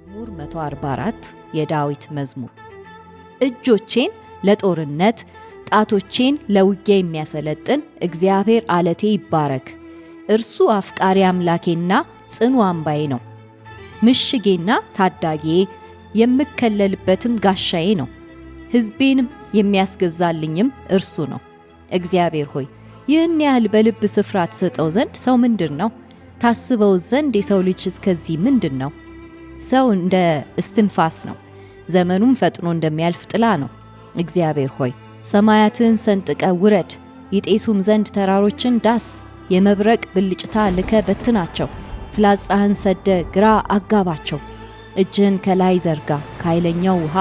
መዝሙር 144 የዳዊት መዝሙር። እጆቼን ለጦርነት ጣቶቼን ለውጊያ የሚያሰለጥን እግዚአብሔር አለቴ ይባረክ። እርሱ አፍቃሪ አምላኬና ጽኑ አምባዬ ነው፣ ምሽጌና ታዳጊዬ የምከለልበትም ጋሻዬ ነው። ሕዝቤንም የሚያስገዛልኝም እርሱ ነው። እግዚአብሔር ሆይ ይህን ያህል በልብ ስፍራ ትሰጠው ዘንድ ሰው ምንድን ነው? ታስበው ዘንድ የሰው ልጅ እስከዚህ ምንድን ነው? ሰው እንደ እስትንፋስ ነው፣ ዘመኑም ፈጥኖ እንደሚያልፍ ጥላ ነው። እግዚአብሔር ሆይ ሰማያትን ሰንጥቀ ውረድ፣ ይጤሱም ዘንድ ተራሮችን ዳስ። የመብረቅ ብልጭታ ልከ በትናቸው፣ ፍላጻህን ሰደ ግራ አጋባቸው። እጅህን ከላይ ዘርጋ፣ ከኃይለኛው ውሃ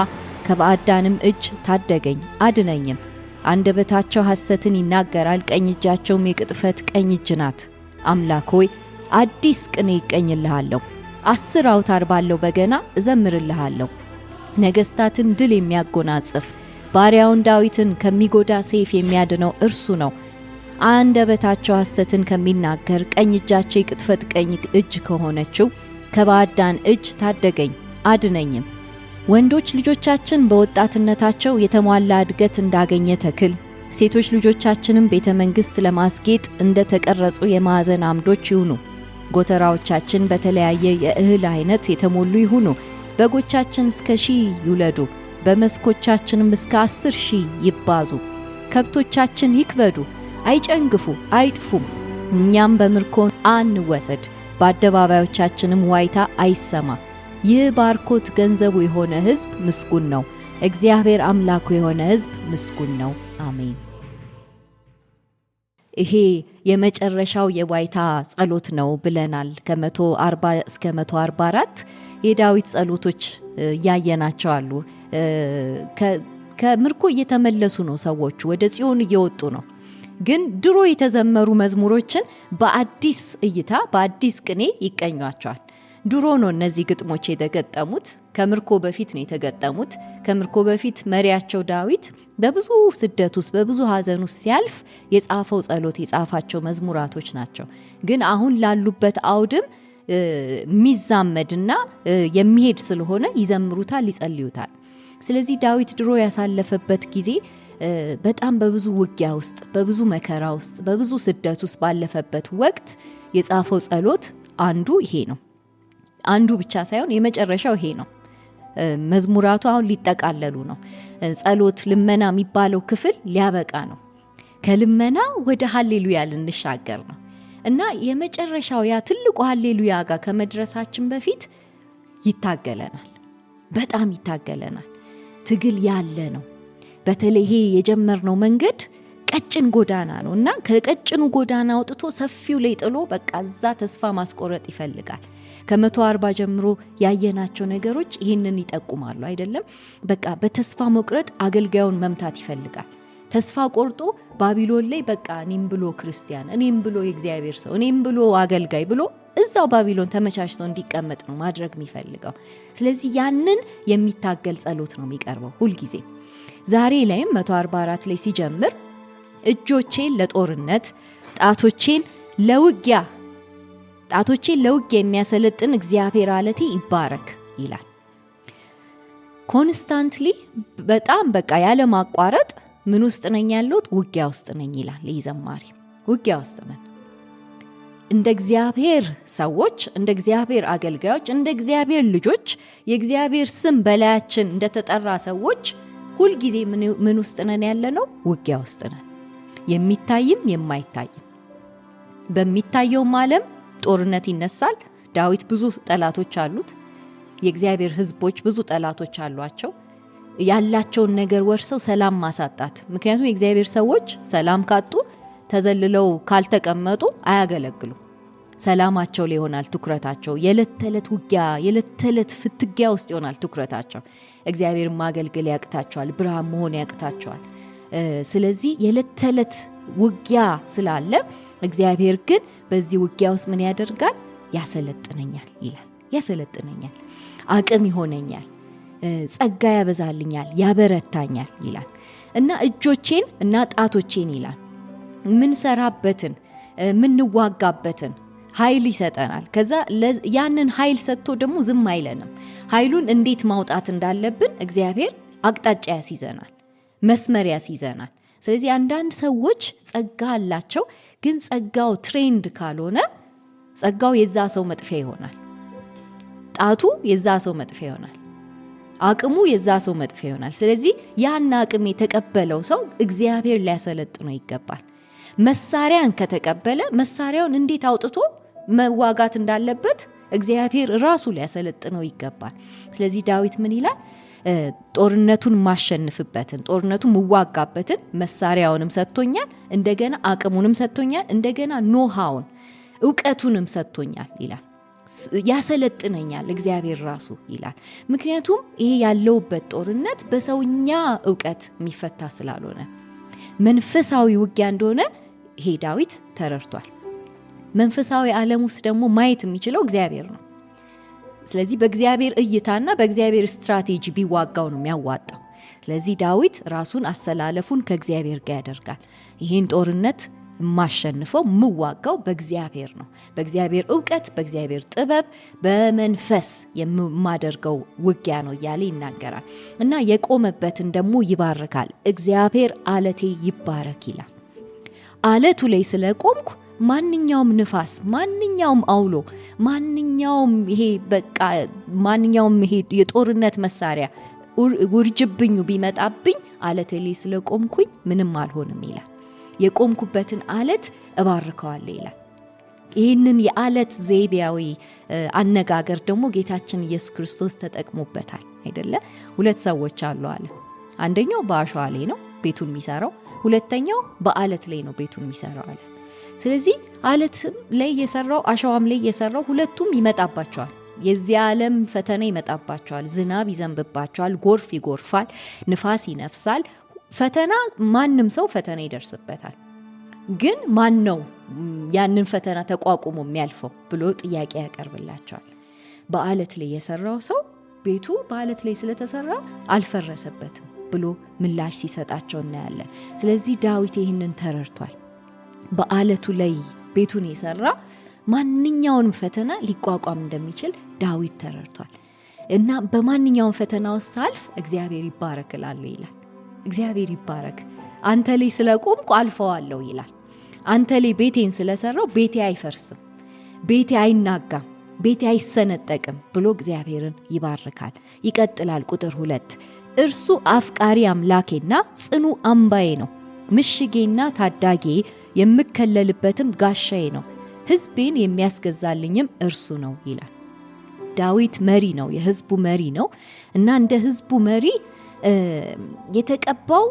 ከባዕዳንም እጅ ታደገኝ አድነኝም። አንደበታቸው ሐሰትን ይናገራል፣ ቀኝ እጃቸውም የቅጥፈት ቀኝ እጅ ናት። አምላክ ሆይ አዲስ ቅኔ ይቀኝልሃለሁ፣ 10 አውታር ባለው በገና እዘምርልሃለሁ። ነገሥታትን ድል የሚያጎናጽፍ ባሪያውን ዳዊትን ከሚጎዳ ሰይፍ የሚያድነው እርሱ ነው። አንደበታቸው ሐሰትን ከሚናገር ቀኝ እጃቸው የቅጥፈት ቀኝ እጅ ከሆነችው ከባዕዳን እጅ ታደገኝ አድነኝም። ወንዶች ልጆቻችን በወጣትነታቸው የተሟላ እድገት እንዳገኘ ተክል፣ ሴቶች ልጆቻችንም ቤተ መንግሥት ለማስጌጥ እንደ ተቀረጹ የማዕዘን አምዶች ይሁኑ። ጎተራዎቻችን በተለያየ የእህል አይነት የተሞሉ ይሁኑ። በጎቻችን እስከ 1000 ይውለዱ፣ በመስኮቻችንም እስከ 10,000 ይባዙ። ከብቶቻችን ይክበዱ፣ አይጨንግፉ፣ አይጥፉም። እኛም በምርኮ አንወሰድ፣ በአደባባዮቻችንም ዋይታ አይሰማ። ይህ ባርኮት ገንዘቡ የሆነ ሕዝብ ምስጉን ነው። እግዚአብሔር አምላኩ የሆነ ሕዝብ ምስጉን ነው። አሜን። ይሄ የመጨረሻው የዋይታ ጸሎት ነው ብለናል። ከ140 እስከ 144 የዳዊት ጸሎቶች ያየናቸው አሉ። ከምርኮ እየተመለሱ ነው ሰዎች፣ ወደ ጽዮን እየወጡ ነው። ግን ድሮ የተዘመሩ መዝሙሮችን በአዲስ እይታ በአዲስ ቅኔ ይቀኟቸዋል። ድሮ ነው እነዚህ ግጥሞች የተገጠሙት፣ ከምርኮ በፊት ነው የተገጠሙት። ከምርኮ በፊት መሪያቸው ዳዊት በብዙ ስደት ውስጥ በብዙ ሐዘን ውስጥ ሲያልፍ የጻፈው ጸሎት የጻፋቸው መዝሙራቶች ናቸው። ግን አሁን ላሉበት አውድም የሚዛመድና የሚሄድ ስለሆነ ይዘምሩታል፣ ይጸልዩታል። ስለዚህ ዳዊት ድሮ ያሳለፈበት ጊዜ በጣም በብዙ ውጊያ ውስጥ በብዙ መከራ ውስጥ በብዙ ስደት ውስጥ ባለፈበት ወቅት የጻፈው ጸሎት አንዱ ይሄ ነው። አንዱ ብቻ ሳይሆን የመጨረሻው ይሄ ነው። መዝሙራቱ አሁን ሊጠቃለሉ ነው። ጸሎት ልመና የሚባለው ክፍል ሊያበቃ ነው። ከልመና ወደ ሃሌሉያ ልንሻገር ነው እና የመጨረሻው ያ ትልቁ ሃሌሉያ ጋር ከመድረሳችን በፊት ይታገለናል፣ በጣም ይታገለናል። ትግል ያለ ነው። በተለይ ይሄ የጀመርነው መንገድ ቀጭን ጎዳና ነው እና ከቀጭኑ ጎዳና አውጥቶ ሰፊው ላይ ጥሎ በቃ እዛ ተስፋ ማስቆረጥ ይፈልጋል። ከ140 ጀምሮ ያየናቸው ነገሮች ይህንን ይጠቁማሉ አይደለም? በቃ በተስፋ መቁረጥ አገልጋዩን መምታት ይፈልጋል። ተስፋ ቆርጦ ባቢሎን ላይ በቃ እኔም ብሎ ክርስቲያን፣ እኔም ብሎ የእግዚአብሔር ሰው፣ እኔም ብሎ አገልጋይ ብሎ እዛው ባቢሎን ተመቻችቶ እንዲቀመጥ ነው ማድረግ የሚፈልገው። ስለዚህ ያንን የሚታገል ጸሎት ነው የሚቀርበው ሁልጊዜ። ዛሬ ላይም 144 ላይ ሲጀምር እጆቼን ለጦርነት ጣቶቼን ለውጊያ የሚያሰለጥን እግዚአብሔር አለቴ ይባረክ ይላል። ኮንስታንትሊ በጣም በቃ ያለ ማቋረጥ ምን ውስጥ ነኝ ያለሁት? ውጊያ ውስጥ ነኝ ይላል ይህ ዘማሪ። ውጊያ ውስጥ ነን። እንደ እግዚአብሔር ሰዎች፣ እንደ እግዚአብሔር አገልጋዮች፣ እንደ እግዚአብሔር ልጆች፣ የእግዚአብሔር ስም በላያችን እንደተጠራ ሰዎች ሁልጊዜ ምን ውስጥ ነን ያለነው? ውጊያ ውስጥ ነን። የሚታይም የማይታይም። በሚታየውም ዓለም ጦርነት ይነሳል። ዳዊት ብዙ ጠላቶች አሉት። የእግዚአብሔር ሕዝቦች ብዙ ጠላቶች አሏቸው። ያላቸውን ነገር ወርሰው ሰላም ማሳጣት። ምክንያቱም የእግዚአብሔር ሰዎች ሰላም ካጡ ተዘልለው ካልተቀመጡ አያገለግሉ። ሰላማቸው ላይ ይሆናል ትኩረታቸው። የዕለት ተዕለት ውጊያ፣ የዕለት ተዕለት ፍትጊያ ውስጥ ይሆናል ትኩረታቸው። እግዚአብሔርን ማገልገል ያቅታቸዋል፣ ብርሃን መሆን ያቅታቸዋል። ስለዚህ የዕለት ተዕለት ውጊያ ስላለ እግዚአብሔር ግን በዚህ ውጊያ ውስጥ ምን ያደርጋል? ያሰለጥነኛል ይላል። ያሰለጥነኛል፣ አቅም ይሆነኛል፣ ጸጋ ያበዛልኛል፣ ያበረታኛል ይላል እና እጆቼን እና ጣቶቼን ይላል ምንሰራበትን ምንዋጋበትን ኃይል ይሰጠናል። ከዛ ያንን ኃይል ሰጥቶ ደግሞ ዝም አይለንም። ኃይሉን እንዴት ማውጣት እንዳለብን እግዚአብሔር አቅጣጫ ያስይዘናል፣ መስመር ያስይዘናል። ስለዚህ አንዳንድ ሰዎች ጸጋ አላቸው፣ ግን ጸጋው ትሬንድ ካልሆነ ጸጋው የዛ ሰው መጥፊያ ይሆናል። ጣቱ የዛ ሰው መጥፊያ ይሆናል። አቅሙ የዛ ሰው መጥፊያ ይሆናል። ስለዚህ ያን አቅም የተቀበለው ሰው እግዚአብሔር ሊያሰለጥነው ይገባል። መሳሪያን ከተቀበለ መሳሪያውን እንዴት አውጥቶ መዋጋት እንዳለበት እግዚአብሔር ራሱ ሊያሰለጥነው ይገባል። ስለዚህ ዳዊት ምን ይላል? ጦርነቱን ማሸንፍበትን፣ ጦርነቱን ምዋጋበትን መሳሪያውንም ሰጥቶኛል፣ እንደገና አቅሙንም ሰጥቶኛል፣ እንደገና ኖሃውን ዕውቀቱንም ሰጥቶኛል ይላል። ያሰለጥነኛል እግዚአብሔር ራሱ ይላል። ምክንያቱም ይሄ ያለውበት ጦርነት በሰውኛ ዕውቀት የሚፈታ ስላልሆነ መንፈሳዊ ውጊያ እንደሆነ ይሄ ዳዊት ተረድቷል። መንፈሳዊ ዓለም ውስጥ ደግሞ ማየት የሚችለው እግዚአብሔር ነው። ስለዚህ በእግዚአብሔር እይታና በእግዚአብሔር ስትራቴጂ ቢዋጋው ነው የሚያዋጣው። ስለዚህ ዳዊት ራሱን አሰላለፉን ከእግዚአብሔር ጋር ያደርጋል። ይህን ጦርነት የማሸንፈው ምዋጋው በእግዚአብሔር ነው፣ በእግዚአብሔር ዕውቀት፣ በእግዚአብሔር ጥበብ፣ በመንፈስ የማደርገው ውጊያ ነው እያለ ይናገራል። እና የቆመበትን ደግሞ ይባርካል። እግዚአብሔር አለቴ ይባረክ ይላል። አለቱ ላይ ስለቆምኩ ማንኛውም ንፋስ፣ ማንኛውም አውሎ፣ ማንኛውም ይሄ የጦርነት መሳሪያ ውርጅብኙ ቢመጣብኝ አለቴ ላይ ስለቆምኩኝ ምንም አልሆንም ይላል። የቆምኩበትን አለት እባርከዋለሁ ይላል። ይህንን የአለት ዘይቤያዊ አነጋገር ደግሞ ጌታችን ኢየሱስ ክርስቶስ ተጠቅሞበታል አይደለ? ሁለት ሰዎች አሉ አለ። አንደኛው በአሸዋ ላይ ነው ቤቱን የሚሰራው፣ ሁለተኛው በአለት ላይ ነው ቤቱን የሚሰራው አለ። ስለዚህ አለት ላይ የሰራው አሸዋም ላይ የሰራው ሁለቱም ይመጣባቸዋል። የዚህ ዓለም ፈተና ይመጣባቸዋል። ዝናብ ይዘንብባቸዋል፣ ጎርፍ ይጎርፋል፣ ንፋስ ይነፍሳል። ፈተና ማንም ሰው ፈተና ይደርስበታል። ግን ማን ነው ያንን ፈተና ተቋቁሞ የሚያልፈው ብሎ ጥያቄ ያቀርብላቸዋል። በአለት ላይ የሰራው ሰው ቤቱ በአለት ላይ ስለተሰራ አልፈረሰበትም ብሎ ምላሽ ሲሰጣቸው እናያለን። ስለዚህ ዳዊት ይህንን ተረድቷል። በአለቱ ላይ ቤቱን የሰራ ማንኛውንም ፈተና ሊቋቋም እንደሚችል ዳዊት ተረድቷል። እና በማንኛውም ፈተና ውስጥ ሳልፍ እግዚአብሔር ይባረክ እላለሁ ይላል። እግዚአብሔር ይባረክ፣ አንተ ላይ ስለቆምኩ አልፈዋለሁ ይላል። አንተ ላይ ቤቴን ስለሰራው ቤቴ አይፈርስም፣ ቤቴ አይናጋም፣ ቤቴ አይሰነጠቅም ብሎ እግዚአብሔርን ይባርካል። ይቀጥላል ቁጥር 2 እርሱ አፍቃሪ አምላኬና ጽኑ አምባዬ ነው፣ ምሽጌና ታዳጌ የምከለልበትም ጋሻዬ ነው፣ ሕዝቤን የሚያስገዛልኝም እርሱ ነው ይላል። ዳዊት መሪ ነው፣ የሕዝቡ መሪ ነው እና እንደ ሕዝቡ መሪ የተቀባው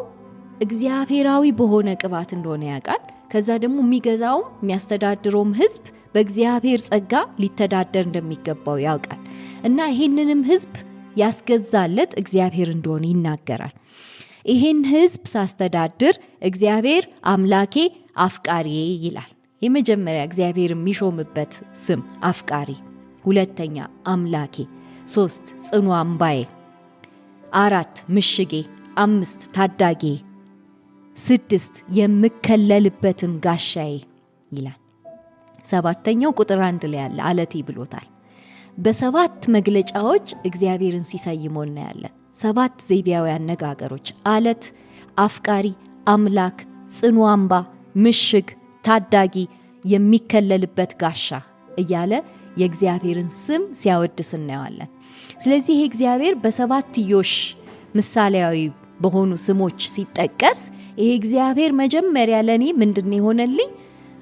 እግዚአብሔራዊ በሆነ ቅባት እንደሆነ ያውቃል። ከዛ ደግሞ የሚገዛውም የሚያስተዳድረውም ሕዝብ በእግዚአብሔር ጸጋ ሊተዳደር እንደሚገባው ያውቃል እና ይህንንም ሕዝብ ያስገዛለት እግዚአብሔር እንደሆነ ይናገራል። ይህን ሕዝብ ሳስተዳድር እግዚአብሔር አምላኬ አፍቃሪ ይላል። የመጀመሪያ እግዚአብሔር የሚሾምበት ስም አፍቃሪ፣ ሁለተኛ አምላኬ፣ 3 ጽኑ አምባዬ፣ 4 ምሽጌ፣ 5 ታዳጌ፣ 6 የምከለልበትም ጋሻዬ ይላል። 7ኛው ቁጥር 1 ላይ ያለ አለቴ ብሎታል። በ7 መግለጫዎች እግዚአብሔርን ሲሰይመው እናያለን። 7 ዘይቤያዊ አነጋገሮች አለት፣ አፍቃሪ፣ አምላክ፣ ጽኑ አምባ፣ ምሽግ፣ ታዳጊ፣ የሚከለልበት ጋሻ እያለ የእግዚአብሔርን ስም ሲያወድስ እናያለን። ስለዚህ ይሄ እግዚአብሔር በሰባትዮሽ ምሳሌያዊ በሆኑ ስሞች ሲጠቀስ ይሄ እግዚአብሔር መጀመሪያ ለኔ ምንድነው የሆነልኝ?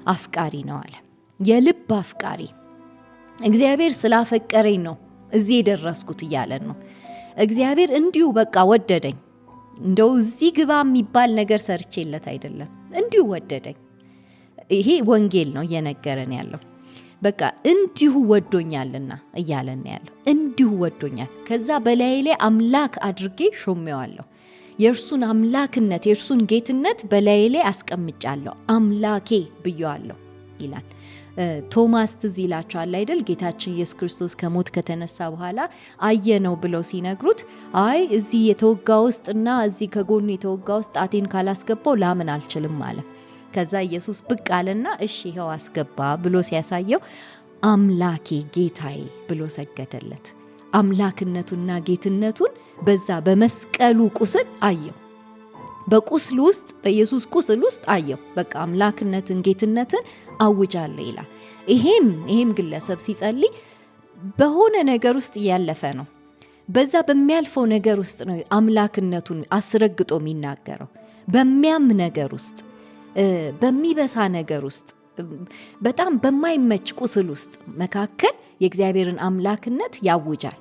አፍቃሪ ነው አለ። የልብ አፍቃሪ። እግዚአብሔር ስላፈቀረኝ ነው እዚህ የደረስኩት እያለን ነው። እግዚአብሔር እንዲሁ በቃ ወደደኝ፣ እንደው እዚህ ግባ የሚባል ነገር ሰርቼለት አይደለም፣ እንዲሁ ወደደኝ። ይሄ ወንጌል ነው እየነገረን ያለው። በቃ እንዲሁ ወዶኛልና እያለን ያለው፣ እንዲሁ ወዶኛል። ከዛ በላይ ላይ አምላክ አድርጌ ሾሜዋለሁ። የእርሱን አምላክነት የእርሱን ጌትነት በላይ ላይ አስቀምጫለሁ፣ አምላኬ ብየዋለሁ ይላል። ቶማስ ትዝ ይላችኋል አይደል? ጌታችን ኢየሱስ ክርስቶስ ከሞት ከተነሳ በኋላ አየነው ብለው ሲነግሩት አይ እዚህ የተወጋ ውስጥና እዚህ ከጎኑ የተወጋ ውስጥ ጣቴን ካላስገባው ላምን አልችልም አለ። ከዛ ኢየሱስ ብቅ አለና እሺ ይኸው አስገባ ብሎ ሲያሳየው አምላኬ ጌታዬ ብሎ ሰገደለት። አምላክነቱና ጌትነቱን በዛ በመስቀሉ ቁስል አየው። በቁስል ውስጥ በኢየሱስ ቁስል ውስጥ አየው። በቃ አምላክነትን ጌትነትን አውጃለሁ ይላል። ይሄም ግለሰብ ሲጸልይ በሆነ ነገር ውስጥ እያለፈ ነው። በዛ በሚያልፈው ነገር ውስጥ ነው አምላክነቱን አስረግጦ የሚናገረው። በሚያም ነገር ውስጥ፣ በሚበሳ ነገር ውስጥ፣ በጣም በማይመች ቁስል ውስጥ መካከል የእግዚአብሔርን አምላክነት ያውጃል።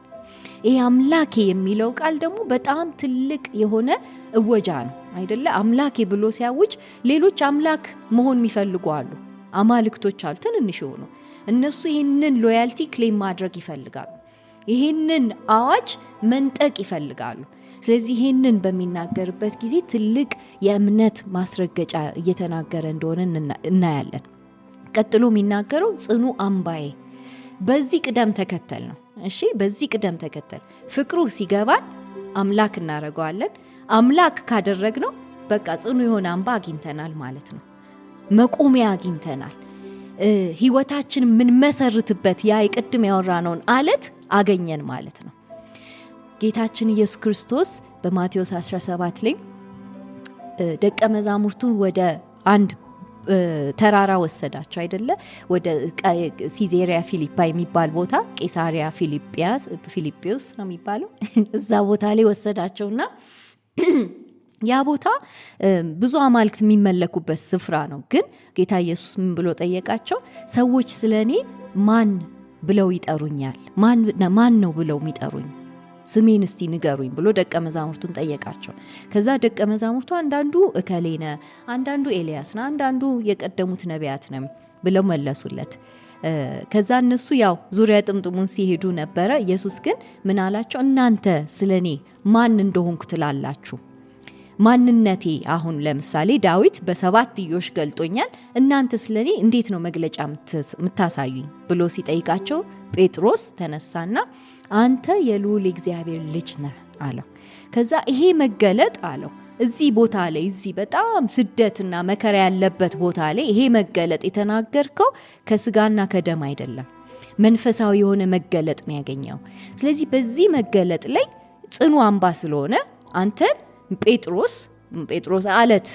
ይሄ አምላኬ የሚለው ቃል ደግሞ በጣም ትልቅ የሆነ እወጃ ነው አይደለ? አምላኬ ብሎ ሲያውጅ ሌሎች አምላክ መሆን የሚፈልጉ አሉ፣ አማልክቶች አሉ ትንንሽ የሆኑ። እነሱ ይህንን ሎያልቲ ክሌም ማድረግ ይፈልጋሉ፣ ይህንን አዋጅ መንጠቅ ይፈልጋሉ። ስለዚህ ይህንን በሚናገርበት ጊዜ ትልቅ የእምነት ማስረገጫ እየተናገረ እንደሆነ እናያለን። ቀጥሎ የሚናገረው ጽኑ አምባዬ። በዚህ ቅደም ተከተል ነው። እሺ፣ በዚህ ቅደም ተከተል ፍቅሩ ሲገባን አምላክ እናደርገዋለን። አምላክ ካደረግነው በቃ ጽኑ የሆነ አምባ አግኝተናል ማለት ነው። መቆሚያ አግኝተናል። ህይወታችን የምንመሰርትበት ያ የቅድም ያወራነውን አለት አገኘን ማለት ነው። ጌታችን ኢየሱስ ክርስቶስ በማቴዎስ 17 ላይ ደቀ መዛሙርቱን ወደ አንድ ተራራ ወሰዳቸው አይደለ? ወደ ሲዜሪያ ፊሊፓ የሚባል ቦታ፣ ቄሳሪያ ፊልጵዮስ ነው የሚባለው። እዛ ቦታ ላይ ወሰዳቸውና ያ ቦታ ብዙ አማልክት የሚመለኩበት ስፍራ ነው። ግን ጌታ ኢየሱስ ምን ብሎ ጠየቃቸው? ሰዎች ስለኔ ማን ብለው ይጠሩኛል? ማን ነው ብለው የሚጠሩኝ? ስሜን እስቲ ንገሩኝ ብሎ ደቀ መዛሙርቱን ጠየቃቸው። ከዛ ደቀ መዛሙርቱ አንዳንዱ እከሌነ፣ አንዳንዱ ኤልያስ ነው፣ አንዳንዱ የቀደሙት ነቢያት ነው ብለው መለሱለት። ከዛ እነሱ ያው ዙሪያ ጥምጥሙን ሲሄዱ ነበረ። ኢየሱስ ግን ምን አላቸው? እናንተ ስለኔ ማን እንደሆንኩ ትላላችሁ? ማንነቴ አሁን ለምሳሌ ዳዊት በሰባትዮሽ ገልጦኛል፣ እናንተ ስለኔ እንዴት ነው መግለጫ የምታሳዩኝ ብሎ ሲጠይቃቸው ጴጥሮስ ተነሳና አንተ የልዑል እግዚአብሔር ልጅ ነህ አለው። ከዛ ይሄ መገለጥ አለው እዚህ ቦታ ላይ እዚህ በጣም ስደትና መከራ ያለበት ቦታ ላይ ይሄ መገለጥ የተናገርከው ከስጋና ከደም አይደለም፣ መንፈሳዊ የሆነ መገለጥ ነው ያገኘው። ስለዚህ በዚህ መገለጥ ላይ ጽኑ አምባ ስለሆነ አንተን ጴጥሮስ አለት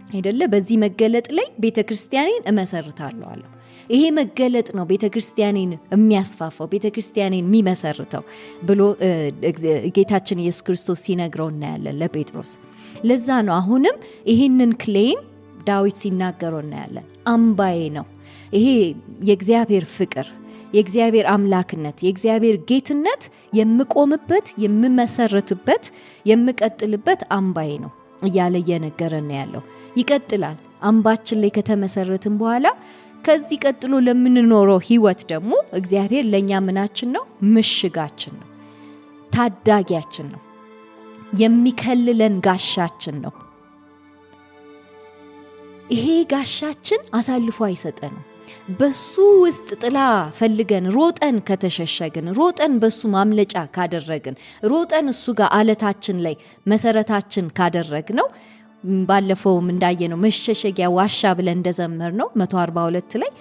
አይደለ? በዚህ መገለጥ ላይ ቤተክርስቲያኔን እመሰርታለሁ አለው። ይሄ መገለጥ ነው ቤተክርስቲያኔን የሚያስፋፋው፣ ቤተክርስቲያኔን የሚመሰርተው ብሎ ጌታችን ኢየሱስ ክርስቶስ ሲነግረው እናያለን ለጴጥሮስ። ለዛ ነው አሁንም ይህንን ክሌም ዳዊት ሲናገረው እናያለን። አምባዬ ነው ይሄ የእግዚአብሔር ፍቅር፣ የእግዚአብሔር አምላክነት፣ የእግዚአብሔር ጌትነት የምቆምበት፣ የምመሰርትበት፣ የምቀጥልበት አምባዬ ነው እያለ እየነገረን ያለው ይቀጥላል። አምባችን ላይ ከተመሰረትን በኋላ ከዚህ ቀጥሎ ለምንኖረው ህይወት ደግሞ እግዚአብሔር ለኛ ምናችን ነው? ምሽጋችን ነው፣ ታዳጊያችን ነው፣ የሚከልለን ጋሻችን ነው። ይሄ ጋሻችን አሳልፎ አይሰጠንም። በሱ ውስጥ ጥላ ፈልገን ሮጠን ከተሸሸግን፣ ሮጠን በሱ ማምለጫ ካደረግን፣ ሮጠን እሱ ጋር አለታችን ላይ መሰረታችን ካደረግነው፣ ባለፈውም እንዳየነው መሸሸጊያ ዋሻ ብለን እንደዘመር ነው 142 ላይ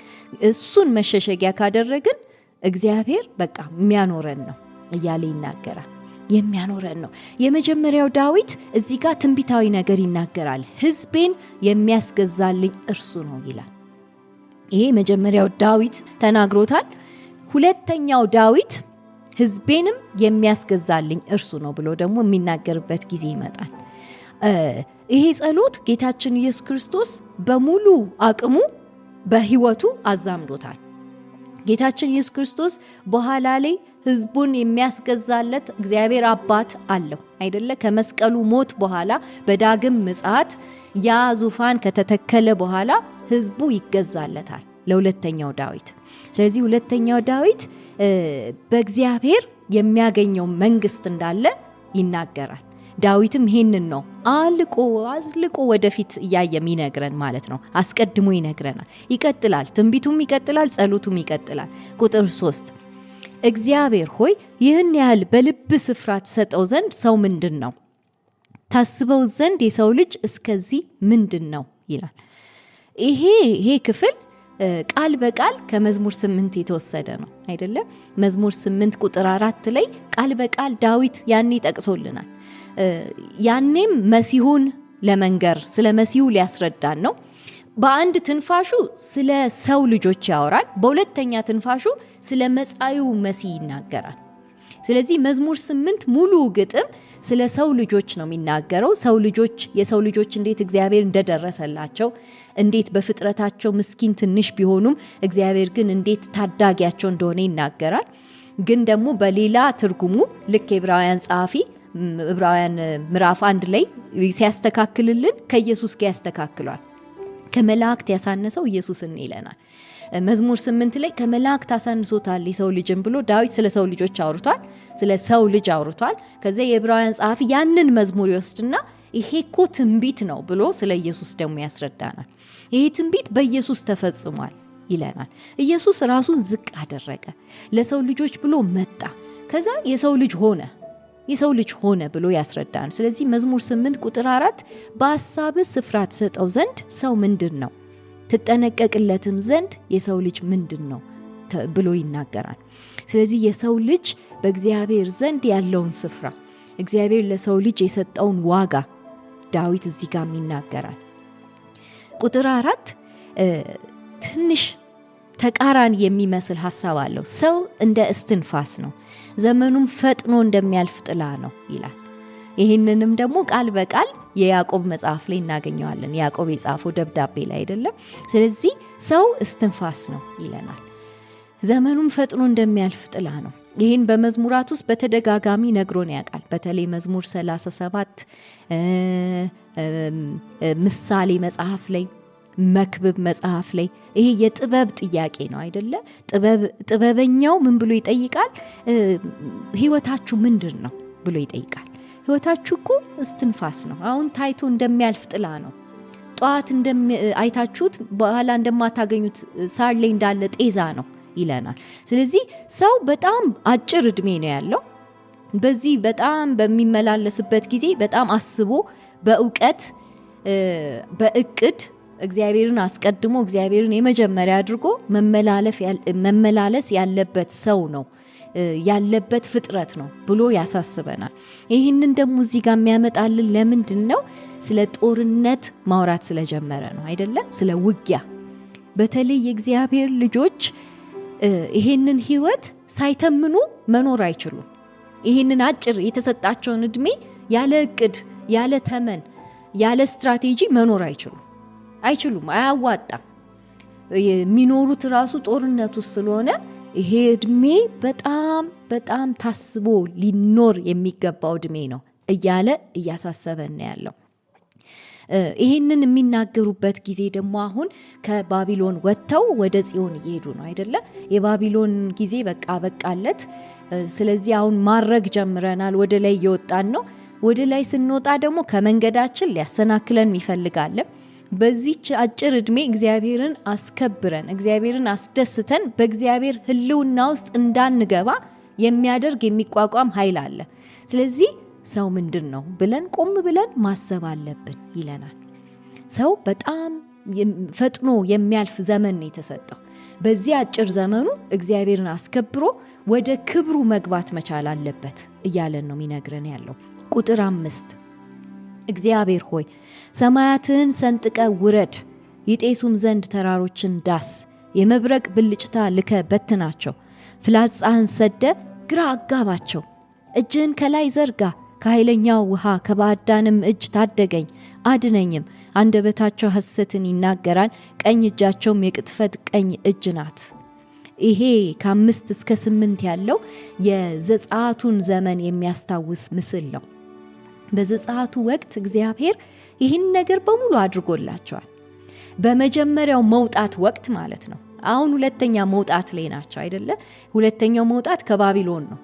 እሱን መሸሸጊያ ካደረግን እግዚአብሔር በቃ የሚያኖረን ነው እያለ ይናገራል። የሚያኖረን ነው። የመጀመሪያው ዳዊት እዚህ ጋር ትንቢታዊ ነገር ይናገራል። ህዝቤን የሚያስገዛልኝ እርሱ ነው ይላል። ይሄ መጀመሪያው ዳዊት ተናግሮታል። ሁለተኛው ዳዊት ህዝቤንም የሚያስገዛልኝ እርሱ ነው ብሎ ደግሞ የሚናገርበት ጊዜ ይመጣል። ይሄ ጸሎት ጌታችን ኢየሱስ ክርስቶስ በሙሉ አቅሙ በህይወቱ አዛምዶታል። ጌታችን ኢየሱስ ክርስቶስ በኋላ ላይ ህዝቡን የሚያስገዛለት እግዚአብሔር አባት አለው አይደለ? ከመስቀሉ ሞት በኋላ በዳግም ምጽአት ያ ዙፋን ከተተከለ በኋላ ህዝቡ ይገዛለታል ለሁለተኛው ዳዊት። ስለዚህ ሁለተኛው ዳዊት በእግዚአብሔር የሚያገኘው መንግስት እንዳለ ይናገራል። ዳዊትም ይሄንን ነው አዝልቆ ወደፊት እያየም ይነግረን ማለት ነው። አስቀድሞ ይነግረናል። ይቀጥላል፣ ትንቢቱም ይቀጥላል፣ ጸሎቱም ይቀጥላል። ቁጥር 3 እግዚአብሔር ሆይ ይህን ያህል በልብ ስፍራ ተሰጠው ዘንድ ሰው ምንድን ነው? ታስበው ዘንድ የሰው ልጅ እስከዚህ ምንድን ነው ይላል። ይሄ ክፍል ቃል በቃል ከመዝሙር 8 የተወሰደ ነው አይደለም? መዝሙር 8 ቁጥር 4 ላይ ቃል በቃል ዳዊት ያኔ ጠቅሶልናል። ያኔም መሲሁን ለመንገር ስለ መሲሁ ሊያስረዳን ነው። በአንድ ትንፋሹ ስለ ሰው ልጆች ያወራል፣ በሁለተኛ ትንፋሹ ስለ መጻዩ መሲህ ይናገራል። ስለዚህ መዝሙር 8 ሙሉ ግጥም ስለ ሰው ልጆች ነው የሚናገረው። የሰው ልጆች እንዴት እግዚአብሔር እንደደረሰላቸው፣ እንዴት በፍጥረታቸው ምስኪን ትንሽ ቢሆኑም እግዚአብሔር ግን እንዴት ታዳጊያቸው እንደሆነ ይናገራል። ግን ደግሞ በሌላ ትርጉሙ ልክ ዕብራውያን ጸሐፊ ዕብራውያን ምዕራፍ 1 ላይ ሲያስተካክልልን ከኢየሱስ ጋር ያስተካክሏል። ከመላእክት ያሳነሰው ኢየሱስን ይለናል። መዝሙር 8 ላይ ከመላእክት አሳንሶታል የሰው ልጅን ብሎ ዳዊት ስለ ሰው ልጆች አውርቷል፣ ስለ ሰው ልጅ አውርቷል። ከዛ የዕብራውያን ጸሐፊ ያንን መዝሙር ይወስድና ይሄ እኮ ትንቢት ነው ብሎ ስለ ኢየሱስ ደግሞ ያስረዳናል። ይሄ ትንቢት በኢየሱስ ተፈጽሟል ይለናል። ኢየሱስ ራሱን ዝቅ አደረገ፣ ለሰው ልጆች ብሎ መጣ፣ ከዛ የሰው ልጅ ሆነ ብሎ ያስረዳን። ስለዚህ መዝሙር 8 ቁጥር 4 በሐሳብ ስፍራ ትሰጠው ዘንድ ሰው ምንድን ነው? ትጠነቀቅለትም ዘንድ የሰው ልጅ ምንድን ነው ብሎ ይናገራል። ስለዚህ የሰው ልጅ በእግዚአብሔር ዘንድ ያለውን ስፍራ፣ እግዚአብሔር ለሰው ልጅ የሰጠውን ዋጋ ዳዊት እዚህ ጋር ይናገራል። ቁጥር 4 ትንሽ ተቃራኒ የሚመስል ሐሳብ አለው። ሰው እንደ እስትንፋስ ነው፣ ዘመኑም ፈጥኖ እንደሚያልፍ ጥላ ነው ይላል። ይህንንም ደግሞ ቃል በቃል የያዕቆብ መጽሐፍ ላይ እናገኘዋለን። ያዕቆብ የጻፈው ደብዳቤ ላይ አይደለም። ስለዚህ ሰው እስትንፋስ ነው ይለናል። ዘመኑም ፈጥኖ እንደሚያልፍ ጥላ ነው። ይህን በመዝሙራት ውስጥ በተደጋጋሚ ነግሮን ያውቃል። በተለይ መዝሙር 37 ምሳሌ መጽሐፍ ላይ፣ መክብብ መጽሐፍ ላይ ይሄ የጥበብ ጥያቄ ነው አይደለ? ጥበበኛው ምን ብሎ ይጠይቃል? ህይወታችሁ ምንድን ነው ብሎ ይጠይቃል። ህይወታችሁ እኮ እስትንፋስ ነው። አሁን ታይቶ እንደሚያልፍ ጥላ ነው። ጠዋት አይታችሁት በኋላ እንደማታገኙት ሳር ላይ እንዳለ ጤዛ ነው ይለናል። ስለዚህ ሰው በጣም አጭር እድሜ ነው ያለው። በዚህ በጣም በሚመላለስበት ጊዜ በጣም አስቦ በእውቀት በእቅድ እግዚአብሔርን አስቀድሞ እግዚአብሔርን የመጀመሪያ አድርጎ መመላለስ ያለበት ሰው ነው ያለበት ፍጥረት ነው ብሎ ያሳስበናል። ይህንን ደግሞ እዚህ ጋር የሚያመጣልን ለምንድን ነው? ስለ ጦርነት ማውራት ስለጀመረ ነው አይደለ? ስለ ውጊያ። በተለይ የእግዚአብሔር ልጆች ይህንን ህይወት ሳይተምኑ መኖር አይችሉም። ይህንን አጭር የተሰጣቸውን እድሜ ያለ እቅድ፣ ያለ ተመን፣ ያለ ስትራቴጂ መኖር አይችሉም። አያዋጣም። የሚኖሩት ራሱ ጦርነት ውስጥ ስለሆነ ይሄ እድሜ በጣም በጣም ታስቦ ሊኖር የሚገባው እድሜ ነው እያለ እያሳሰበን ያለው። ይህንን የሚናገሩበት ጊዜ ደግሞ አሁን ከባቢሎን ወጥተው ወደ ጽዮን እየሄዱ ነው አይደለ? የባቢሎን ጊዜ በቃለት። ስለዚህ አሁን ማድረግ ጀምረናል። ወደ ላይ እየወጣን ነው። ወደ ላይ ስንወጣ ደግሞ ከመንገዳችን ሊያሰናክለን ይፈልጋለን። በዚች አጭር እድሜ እግዚአብሔርን አስከብረን እግዚአብሔርን አስደስተን በእግዚአብሔር ህልውና ውስጥ እንዳንገባ የሚያደርግ የሚቋቋም ኃይል አለ። ስለዚህ ሰው ምንድን ነው ብለን ቆም ብለን ማሰብ አለብን ይለናል። ሰው በጣም ፈጥኖ የሚያልፍ ዘመን ነው የተሰጠው። በዚህ አጭር ዘመኑ እግዚአብሔርን አስከብሮ ወደ ክብሩ መግባት መቻል አለበት እያለን ነው የሚነግረን ያለው። ቁጥር 5 እግዚአብሔር ሆይ ሰማያትን ሰንጥቀ ውረድ፣ ይጤሱም ዘንድ ተራሮችን ዳስ፣ የመብረቅ ብልጭታ ልከ በትናቸው፣ ፍላጻህን ሰደ ግራ አጋባቸው። እጅህን ከላይ ዘርጋ፣ ከኃይለኛው ውሃ ከባዕዳንም እጅ ታደገኝ አድነኝም። አንደበታቸው ሐሰትን ይናገራል፣ ቀኝ እጃቸውም የቅጥፈት ቀኝ እጅ ናት። ይሄ ከ5 እስከ 8 ያለው የዘጸአቱን ዘመን የሚያስታውስ ምስል ነው። በዘጸአቱ ወቅት እግዚአብሔር ይህን ነገር በሙሉ አድርጎላቸዋል። በመጀመሪያው መውጣት ወቅት ማለት ነው። አሁን ሁለተኛ መውጣት ላይ ናቸው አይደለ? ሁለተኛው መውጣት ከባቢሎን ነው።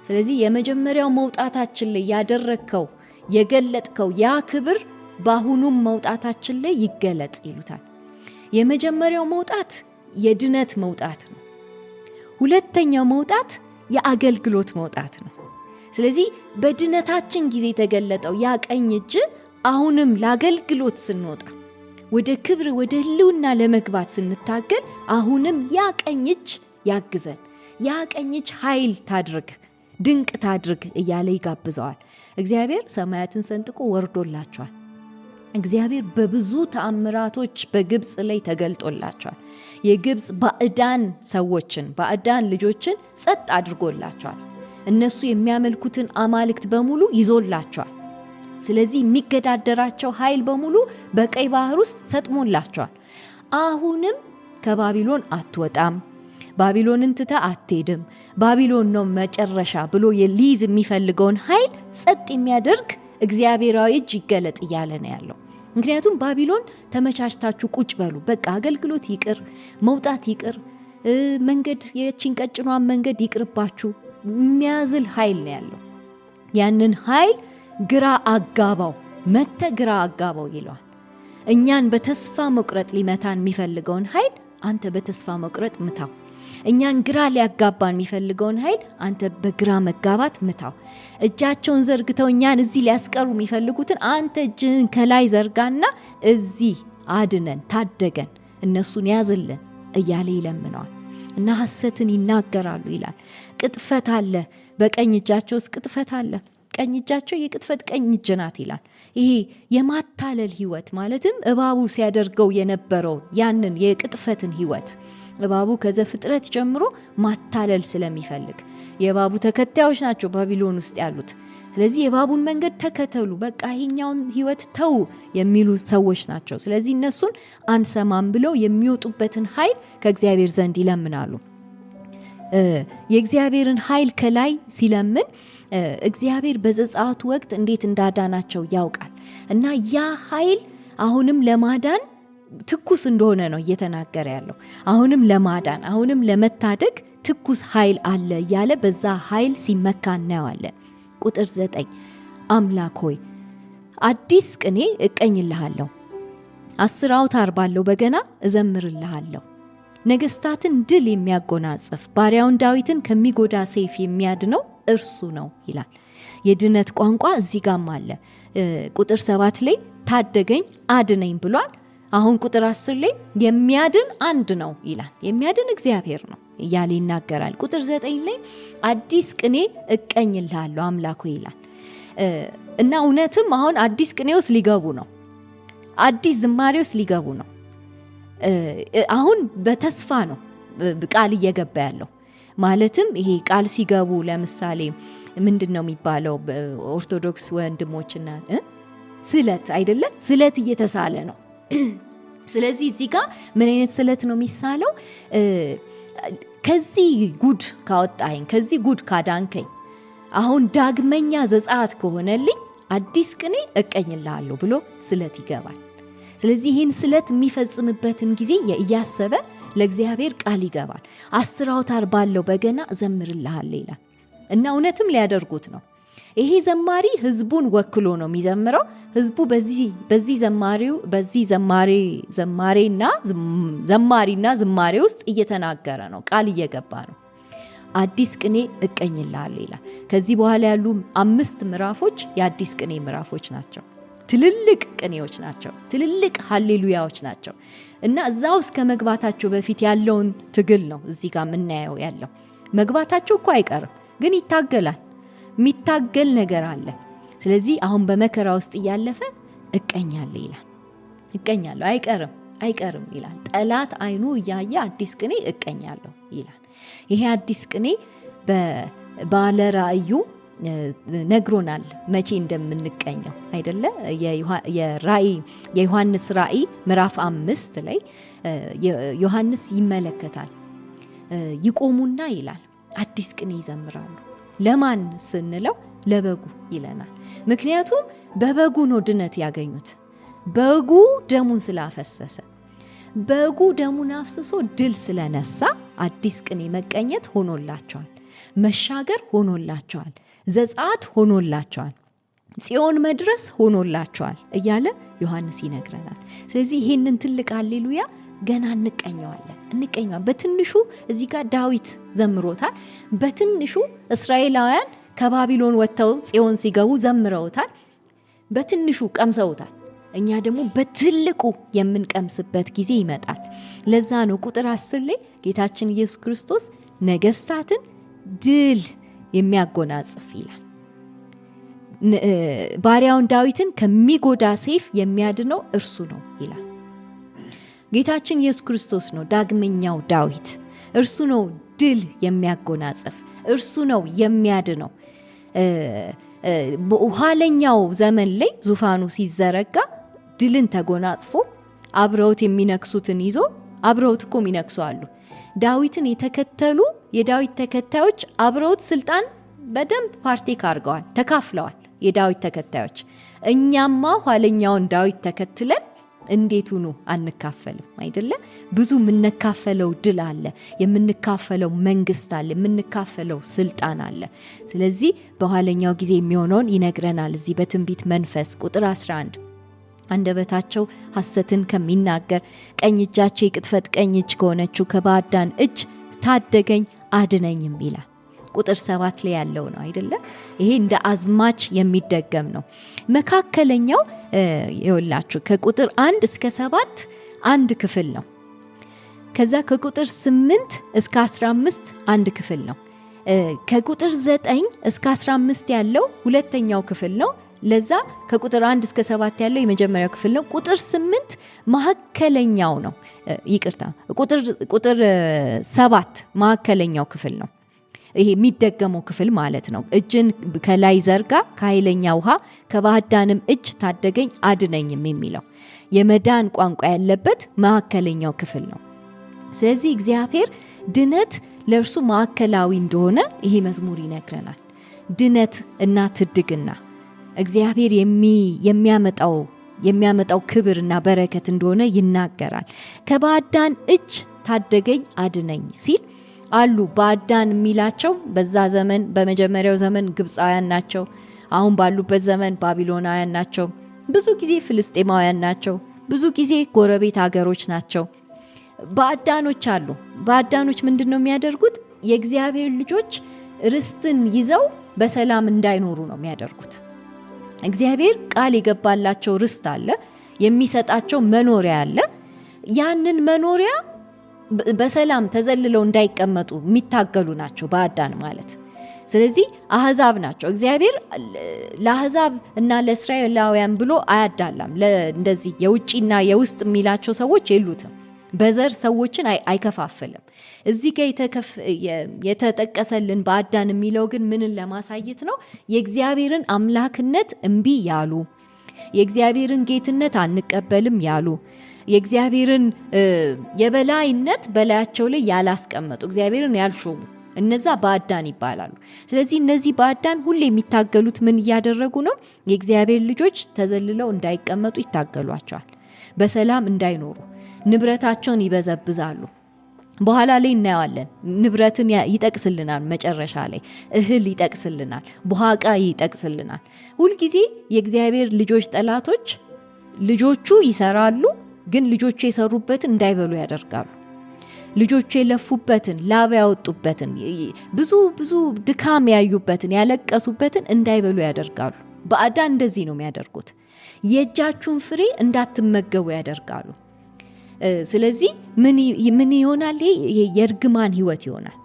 ስለዚህ የመጀመሪያው መውጣታችን ላይ ያደረግከው የገለጥከው ያ ክብር በአሁኑም መውጣታችን ላይ ይገለጥ ይሉታል። የመጀመሪያው መውጣት የድነት መውጣት ነው። ሁለተኛው መውጣት የአገልግሎት መውጣት ነው። ስለዚህ በድነታችን ጊዜ የተገለጠው ያ ቀኝ እጅ አሁንም ለአገልግሎት ስንወጣ ወደ ክብር ወደ ህልውና ለመግባት ስንታገል አሁንም ያ ቀኝ እጅ ያግዘን፣ ያ ቀኝ እጅ ኃይል ታድርግ፣ ድንቅ ታድርግ እያለ ይጋብዘዋል። እግዚአብሔር ሰማያትን ሰንጥቆ ወርዶላቸዋል። እግዚአብሔር በብዙ ተአምራቶች በግብፅ ላይ ተገልጦላቸዋል። የግብፅ ባዕዳን ሰዎችን ባዕዳን ልጆችን ጸጥ አድርጎላቸዋል። እነሱ የሚያመልኩትን አማልክት በሙሉ ይዞላቸዋል። ስለዚህ የሚገዳደራቸው ኃይል በሙሉ በቀይ ባህር ውስጥ ሰጥሞላቸዋል። አሁንም ከባቢሎን አትወጣም፣ ባቢሎንን ትተ አትሄድም፣ ባቢሎን ነው መጨረሻ ብሎ ሊይዝ የሚፈልገውን ኃይል ጸጥ የሚያደርግ እግዚአብሔራዊ እጅ ይገለጥ እያለ ነው ያለው። ምክንያቱም ባቢሎን ተመቻችታችሁ ቁጭ በሉ፣ በቃ አገልግሎት ይቅር፣ መውጣት ይቅር፣ መንገድ የቺን ቀጭኗን መንገድ ይቅርባችሁ የሚያዝል ኃይል ነው ያለው። ያንን ኃይል ግራ አጋባው፣ መተ ግራ አጋባው ይለዋል። እኛን በተስፋ መቁረጥ ሊመታን የሚፈልገውን ኃይል አንተ በተስፋ መቁረጥ ምታው። እኛን ግራ ሊያጋባን የሚፈልገውን ኃይል አንተ በግራ መጋባት ምታው። እጃቸውን ዘርግተው እኛን እዚህ ሊያስቀሩ የሚፈልጉትን አንተ እጅህን ከላይ ዘርጋና እዚህ አድነን፣ ታደገን፣ እነሱን ያዝልን እያለ ይለምነዋል። እና ሐሰትን ይናገራሉ ይላል። ቅጥፈት አለ በቀኝ እጃቸው ውስጥ ቅጥፈት አለ። ቀኝ እጃቸው የቅጥፈት ቀኝ እጅ ናት ይላል። ይሄ የማታለል ህይወት ማለትም እባቡ ሲያደርገው የነበረው ያንን የቅጥፈትን ህይወት እባቡ ከዘፍጥረት ጀምሮ ማታለል ስለሚፈልግ የእባቡ ተከታዮች ናቸው ባቢሎን ውስጥ ያሉት። ስለዚህ የእባቡን መንገድ ተከተሉ፣ በቃ ይሄኛውን ህይወት ተው የሚሉ ሰዎች ናቸው። ስለዚህ እነሱን አንሰማም ብለው የሚወጡበትን ኃይል ከእግዚአብሔር ዘንድ ይለምናሉ። የእግዚአብሔርን ኃይል ከላይ ሲለምን እግዚአብሔር በዘጸአቱ ወቅት እንዴት እንዳዳናቸው ያውቃል። እና ያ ኃይል አሁንም ለማዳን ትኩስ እንደሆነ ነው እየተናገረ ያለው። አሁንም ለማዳን አሁንም ለመታደግ ትኩስ ኃይል አለ እያለ በዛ ኃይል ሲመካ እናየዋለን። ቁጥር 9 አምላክ ሆይ አዲስ ቅኔ እቀኝልሃለሁ፣ 10 አውታር ባለው በገና እዘምርልሃለሁ። ነገስታትን ድል የሚያጎናጽፍ ባሪያውን ዳዊትን ከሚጎዳ ሰይፍ የሚያድነው እርሱ ነው ይላል። የድነት ቋንቋ እዚህ ጋም አለ። ቁጥር 7 ላይ ታደገኝ አድነኝ ብሏል። አሁን ቁጥር 10 ላይ የሚያድን አንድ ነው ይላል። የሚያድን እግዚአብሔር ነው እያለ ይናገራል። ቁጥር 9 ላይ አዲስ ቅኔ እቀኝልሃለሁ አምላኩ ይላል። እና እውነትም አሁን አዲስ ቅኔ ውስጥ ሊገቡ ነው፣ አዲስ ዝማሬ ውስጥ ሊገቡ ነው። አሁን በተስፋ ነው ቃል እየገባ ያለው። ማለትም ይሄ ቃል ሲገቡ ለምሳሌ ምንድን ነው የሚባለው ኦርቶዶክስ ወንድሞችና ስለት አይደለም፣ ስለት እየተሳለ ነው። ስለዚህ እዚህ ጋር ምን አይነት ስለት ነው የሚሳለው? ከዚህ ጉድ ካወጣኸኝ፣ ከዚህ ጉድ ካዳንከኝ፣ አሁን ዳግመኛ ዘጸአት ከሆነልኝ አዲስ ቅኔ እቀኝልሃለሁ ብሎ ስለት ይገባል። ስለዚህ ይህን ስለት የሚፈጽምበትን ጊዜ እያሰበ ለእግዚአብሔር ቃል ይገባል። 10 አውታር ባለው በገና እዘምርልሃለሁ ይላል። እና እውነትም ሊያደርጉት ነው። ይሄ ዘማሪ ህዝቡን ወክሎ ነው የሚዘምረው። ህዝቡ በዚህ ዘማሪና ዝማሬ ውስጥ እየተናገረ ነው፣ ቃል እየገባ ነው። አዲስ ቅኔ እቀኝልሃለሁ ይላል። ከዚህ በኋላ ያሉ 5 ምዕራፎች የአዲስ ቅኔ ምዕራፎች ናቸው። ትልልቅ ቅኔዎች ናቸው፣ ትልልቅ ሃሌሉያዎች ናቸው። እና እዛው እስከ መግባታቸው በፊት ያለውን ትግል ነው እዚህ ጋር የምናየው ያለው። መግባታቸው እኮ አይቀርም፣ ግን ይታገላል። የሚታገል ነገር አለ። ስለዚህ አሁን በመከራ ውስጥ እያለፈ እቀኛለሁ ይላል። እቀኛለሁ አይቀርም ይላል። ጠላት አይኑ እያየ አዲስ ቅኔ እቀኛለሁ ይላል። ይሄ አዲስ ቅኔ ባለ ራእዩ ነግሮናል መቼ እንደምንቀኘው አይደለ? የዮሐንስ ራእይ ምዕራፍ 5 ላይ ዮሐንስ ይመለከታል። ይቆሙና ይላል አዲስ ቅኔ ይዘምራሉ። ለማን ስንለው ለበጉ ይለናል። ምክንያቱም በበጉ ነው ድነት ያገኙት። በጉ ደሙን ስላፈሰሰ፣ በጉ ደሙን አፍስሶ ድል ስለነሳ አዲስ ቅኔ መቀኘት ሆኖላቸዋል፣ መሻገር ሆኖላቸዋል፣ ዘጸአት ሆኖላቸዋል፣ ጽዮን መድረስ ሆኖላቸዋል እያለ ዮሐንስ ይነግረናል። ስለዚህ ይህንን ትልቅ ሃሌሉያ ገና እንቀኘዋለን። በትንሹ እዚህ ጋር ዳዊት ዘምሮታል። በትንሹ እስራኤላውያን ከባቢሎን ወጥተው ጽዮን ሲገቡ ዘምረውታል። በትንሹ ቀምሰውታል። እኛ ደግሞ በትልቁ የምንቀምስበት ጊዜ ይመጣል። ለዛ ነው ቁጥር 10 ላይ ጌታችን ኢየሱስ ክርስቶስ ነገስታትን ድል የሚያጎናጽፍ ይላል። ባሪያውን ዳዊትን ከሚጎዳ ሰይፍ የሚያድነው እርሱ ነው ይላል። ጌታችን ኢየሱስ ክርስቶስ ነው ዳግመኛው ዳዊት። እርሱ ነው ድል የሚያጎናጽፍ፣ እርሱ ነው የሚያድነው። በኋለኛው ዘመን ላይ ዙፋኑ ሲዘረጋ ድልን ተጎናጽፎ አብረውት የሚነክሱትን ይዞ አብረውት እኮ የሚነክሱ አሉ። ዳዊትን የተከተሉ የዳዊት ተከታዮች አብረውት ስልጣን በደንብ ፓርቴክ አድርገዋል፣ ተካፍለዋል የዳዊት ተከታዮች። እኛማ ኋለኛውን ዳዊት ተከትለን እንዴት ሆኖ አንካፈልም? አይደለ? ብዙ የምንካፈለው ድል አለ፣ የምንካፈለው መንግስት አለ፣ የምንካፈለው ስልጣን አለ። ስለዚህ በኋለኛው ጊዜ የሚሆነውን ይነግረናል እዚህ በትንቢት መንፈስ ቁጥር 11 አንደበታቸው ሐሰትን ከሚናገር ቀኝ እጃቸው የቅጥፈት ቀኝ እጅ ከሆነችው ከባዕዳን እጅ ታደገኝ አድነኝም ይላል። ቁጥር 7 ላይ ያለው ነው አይደለ? ይሄ እንደ አዝማች የሚደገም ነው። መካከለኛው ይኸውላችሁ ከቁጥር 1 እስከ 7 አንድ ክፍል ነው። ከዛ ከቁጥር 8 እስከ 15 አንድ ክፍል ነው። ከቁጥር 9 እስከ 15 ያለው ሁለተኛው ክፍል ነው። ለዛ ከቁጥር 1 እስከ 7 ያለው የመጀመሪያው ክፍል ነው። ቁጥር 8 መካከለኛው ነው። ይቅርታ፣ ቁጥር 7 መካከለኛው ክፍል ነው። ይሄ የሚደገመው ክፍል ማለት ነው። እጅን ከላይ ዘርጋ ከኃይለኛ ውሃ ከባዕዳንም እጅ ታደገኝ አድነኝም የሚለው የመዳን ቋንቋ ያለበት መካከለኛው ክፍል ነው። ስለዚህ እግዚአብሔር ድነት ለእርሱ ማዕከላዊ እንደሆነ ይሄ መዝሙር ይነግረናል። ድነት እና ትድግና እግዚአብሔር የሚያመጣው ክብርና በረከት እንደሆነ ይናገራል። ከባዕዳን እጅ ታደገኝ አድነኝ ሲል አሉ ባዕዳን የሚላቸው በዛ ዘመን በመጀመሪያው ዘመን ግብፃውያን ናቸው። አሁን ባሉበት ዘመን ባቢሎናውያን ናቸው። ብዙ ጊዜ ፍልስጤማውያን ናቸው። ብዙ ጊዜ ጎረቤት ሀገሮች ናቸው። ባዕዳኖች አሉ። ባዕዳኖች ምንድነው የሚያደርጉት? የእግዚአብሔር ልጆች ርስትን ይዘው በሰላም እንዳይኖሩ ነው የሚያደርጉት። እግዚአብሔር ቃል የገባላቸው ርስት አለ፣ የሚሰጣቸው መኖሪያ አለ። ያንን መኖሪያ በሰላም ተዘልለው እንዳይቀመጡ የሚታገሉ ናቸው ባዕዳን ማለት። ስለዚህ አህዛብ ናቸው። እግዚአብሔር ለአህዛብ እና ለእስራኤላውያን ብሎ አያዳላም። እንደዚህ የውጭና የውስጥ የሚላቸው ሰዎች የሉትም። በዘር ሰዎችን አይከፋፍልም። እዚህ ጋር የተጠቀሰልን ባዕዳን የሚለው ግን ምንን ለማሳየት ነው? የእግዚአብሔርን አምላክነት እምቢ ያሉ፣ የእግዚአብሔርን ጌትነት አንቀበልም ያሉ፣ የእግዚአብሔርን የበላይነት በላያቸው ላይ ያላስቀመጡ፣ እግዚአብሔርን ያልሾሙ እነዛ ባዕዳን ይባላሉ። ስለዚህ እነዚህ ባዕዳን ሁሌ የሚታገሉት ምን እያደረጉ ነው? የእግዚአብሔር ልጆች ተዘልለው እንዳይቀመጡ ይታገሏቸዋል። በሰላም እንዳይኖሩ ንብረታቸውን ይበዘብዛሉ። በኋላ ላይ እናየዋለን። ንብረትን ይጠቅስልናል። መጨረሻ ላይ እህል ይጠቅስልናል፣ ቡሃቃ ይጠቅስልናል። ሁልጊዜ የእግዚአብሔር ልጆች ጠላቶች ልጆቹ ይሰራሉ፣ ግን ልጆቹ የሰሩበትን እንዳይበሉ ያደርጋሉ። ልጆቹ የለፉበትን ላብ ያወጡበትን ብዙ ድካም ያዩበትን ያለቀሱበትን እንዳይበሉ ያደርጋሉ። ባዕዳን እንደዚህ ነው የሚያደርጉት። የእጃችሁን ፍሬ እንዳትመገቡ ያደርጋሉ። ስለዚህ ምን ይሆናል? ይሄ የእርግማን ህይወት ይሆናል።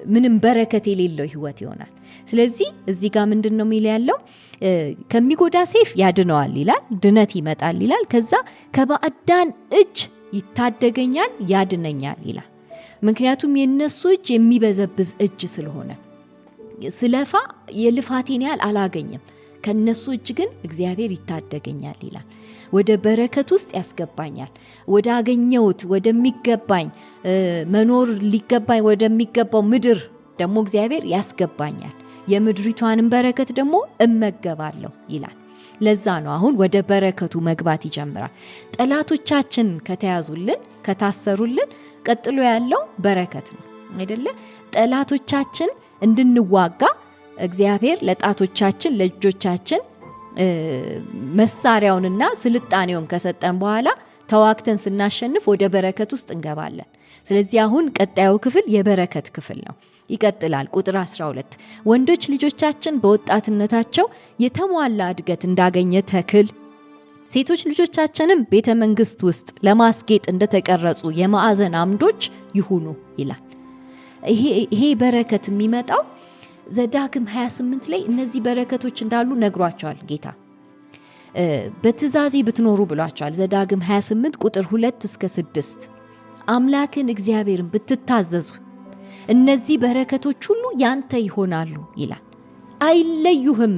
ምንም በረከት የሌለው ህይወት ይሆናል። ስለዚህ እዚህ ጋር ምንድነው የሚል ያለው? ከሚጎዳ ሰይፍ ያድነዋል ይላል፣ ድነት ይመጣል ይላል። ከዛ ከባዕዳን እጅ ይታደገኛል ያድነኛል ይላል። ምክንያቱም የነሱ እጅ የሚበዘብዝ እጅ ስለሆነ ስለፋ የልፋቴን ያህል አላገኝም፣ ከነሱ እጅ ግን እግዚአብሔር ይታደገኛል ይላል። ወደ በረከት ውስጥ ያስገባኛል። ወደ አገኘሁት ወደሚገባኝ መኖር ሊገባኝ ወደሚገባው ምድር ደግሞ እግዚአብሔር ያስገባኛል። የምድሪቷንም በረከት ደግሞ እመገባለሁ ይላል። ለዛ ነው አሁን ወደ በረከቱ መግባት ይጀምራል። ጠላቶቻችን ከተያዙልን ከታሰሩልን ቀጥሎ ያለው በረከት ነው አይደለ? ጠላቶቻችን እንድንዋጋ እግዚአብሔር ለጣቶቻችን ለእጆቻችን መሳሪያውንና ስልጣኔውን ከሰጠን በኋላ ተዋክተን ስናሸንፍ ወደ በረከት ውስጥ እንገባለን። ስለዚህ አሁን ቀጣዩ ክፍል የበረከት ክፍል ነው። ይቀጥላል። ቁጥር 12 ወንዶች ልጆቻችን በወጣትነታቸው የተሟላ እድገት እንዳገኘ ተክል ሴቶች ልጆቻችንም ቤተ መንግስት ውስጥ ለማስጌጥ እንደተቀረጹ የማዕዘን አምዶች ይሁኑ ይላል። ይሄ በረከት የሚመጣው ዘዳግም 28 ላይ እነዚህ በረከቶች እንዳሉ ነግሯቸዋል ጌታ። በትእዛዜ ብትኖሩ ብሏቸዋል። ዘዳግም 28 ቁጥር 2 እስከ 6 አምላክን እግዚአብሔርን ብትታዘዙ እነዚህ በረከቶች ሁሉ ያንተ ይሆናሉ ይላል። አይለዩህም።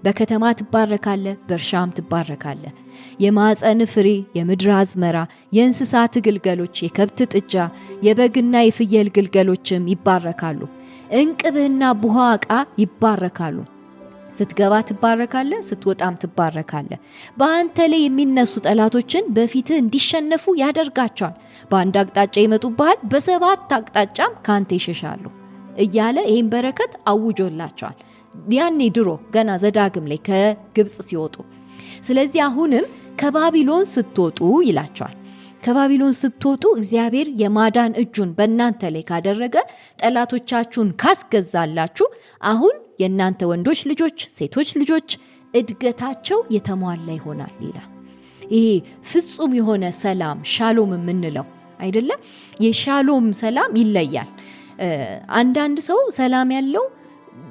በከተማ ትባረካለ፣ በእርሻም ትባረካለ። የማዕፀን ፍሬ፣ የምድር አዝመራ፣ የእንስሳት ግልገሎች፣ የከብት ጥጃ፣ የበግና የፍየል ግልገሎችም ይባረካሉ። እንቅብህና ቡሃቃ ይባረካሉ። ስትገባ ትባረካለ፣ ስትወጣም ትባረካለ። በአንተ ላይ የሚነሱ ጠላቶችን በፊትህ እንዲሸነፉ ያደርጋቸዋል። በአንድ አቅጣጫ ይመጡብሃል፣ በሰባት አቅጣጫም ካንተ ይሸሻሉ እያለ ይህን በረከት አውጆላቸዋል። ያኔ ድሮ ገና ዘዳግም ላይ ከግብፅ ሲወጡ። ስለዚህ አሁንም ከባቢሎን ስትወጡ ይላቸዋል። ከባቢሎን ስትወጡ እግዚአብሔር የማዳን እጁን በእናንተ ላይ ካደረገ፣ ጠላቶቻችሁን ካስገዛላችሁ፣ አሁን የእናንተ ወንዶች ልጆች፣ ሴቶች ልጆች እድገታቸው የተሟላ ይሆናል ይላል። ይሄ ፍጹም የሆነ ሰላም ሻሎም የምንለው አይደለም። የሻሎም ሰላም ይለያል። አንዳንድ ሰው ሰላም ያለው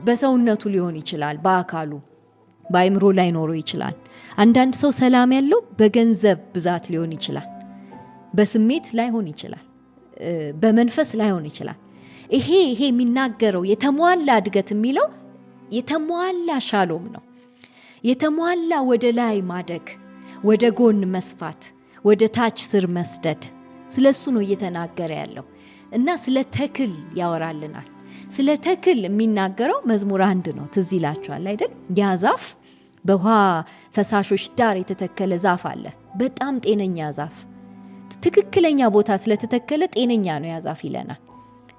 በሰውነቱ ሊሆን ይችላል፣ በአካሉ በአይምሮ ላይ ኖሮ ይችላል። አንዳንድ ሰው ሰላም ያለው በገንዘብ ብዛት ሊሆን ይችላል፣ በስሜት ላይሆን ይችላል፣ በመንፈስ ላይሆን ይችላል። ይሄ የሚናገረው የተሟላ እድገት የሚለው የተሟላ ሻሎም ነው። የተሟላ ወደ ላይ ማደግ፣ ወደ ጎን መስፋት፣ ወደ ታች ስር መስደድ፣ ስለሱ ነው እየተናገረ ያለው እና ስለ ተክል ያወራልናል። ስለ ተክል የሚናገረው መዝሙር 1 ነው። ትዝ ይላችኋል አይደል? ያ ዛፍ በውሃ ፈሳሾች ዳር የተተከለ ዛፍ አለ። በጣም ጤነኛ ዛፍ፣ ትክክለኛ ቦታ ስለተተከለ ጤነኛ ነው ያ ዛፍ ይለናል።